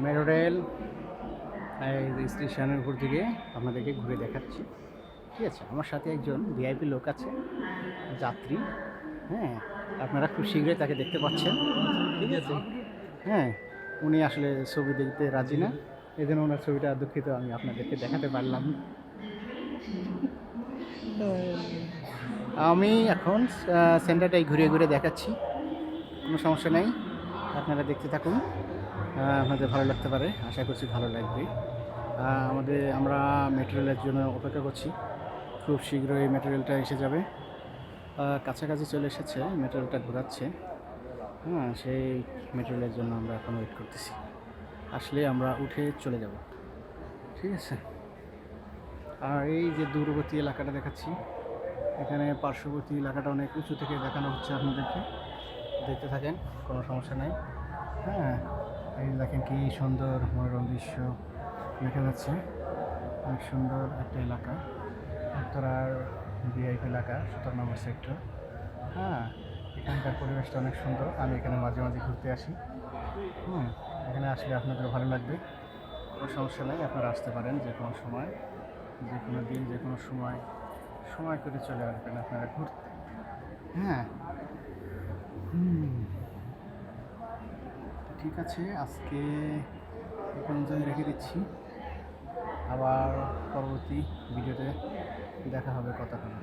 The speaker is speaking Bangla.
মেট্রো রেল স্টেশনের উপর দিকে আপনাদেরকে ঘুরে দেখাচ্ছি। ঠিক আছে, আমার সাথে একজন ভিআইপি লোক আছে, যাত্রী। হ্যাঁ, আপনারা খুব শীঘ্রই তাকে দেখতে পাচ্ছেন। ঠিক আছে, হ্যাঁ, উনি আসলে ছবি দেখতে রাজি না, এই জন্য ওনার ছবিটা দুঃখিত আমি আপনাদেরকে দেখাতে পারলাম না। আমি এখন সেন্টারটাই ঘুরে ঘুরে দেখাচ্ছি, কোনো সমস্যা নেই, আপনারা দেখতে থাকুন। আপনাদের ভালো লাগতে পারে, আশা করছি ভালো লাগবে। আমরা মেট্রো রেলের জন্য অপেক্ষা করছি, খুব শীঘ্রই মেট্রো রেলটা এসে যাবে। কাছাকাছি চলে এসেছে, মেট্রো রেলটা ঘোরাচ্ছে। হ্যাঁ, সেই মেট্রো রেলের জন্য আমরা এখন ওয়েট করতেছি, আসলে আমরা উঠে চলে যাব। ঠিক আছে, আর এই যে দূরবর্তী এলাকাটা দেখাচ্ছি, এখানে পার্শ্ববর্তী এলাকাটা অনেক উঁচু থেকে দেখানো হচ্ছে আপনাদেরকে, দেখতে থাকেন, কোনো সমস্যা নেই। হ্যাঁ, এই দেখেন কি সুন্দর মনোরম দৃশ্য দেখা যাচ্ছে, অনেক সুন্দর একটা এলাকা, উত্তরার ভিআইপি এলাকা, 17 নম্বর সেক্টর। হ্যাঁ, এখানকার পরিবেশটা অনেক সুন্দর, আমি এখানে মাঝে মাঝে ঘুরতে আসি। এখানে আসলে আপনাদের ভালো লাগবে, কোনো সমস্যা নেই, আপনারা আসতে পারেন যে কোনো সময়, যে কোনো দিন, যে কোনো সময় সময় করে চলে আসবেন আপনারা ঘুরতে। হ্যাঁ, ঠিক আছে, আজকে এই পর্যন্ত রেখে দিচ্ছি, আবার পরবর্তী ভিডিওতে দেখা হবে, কথা হবে।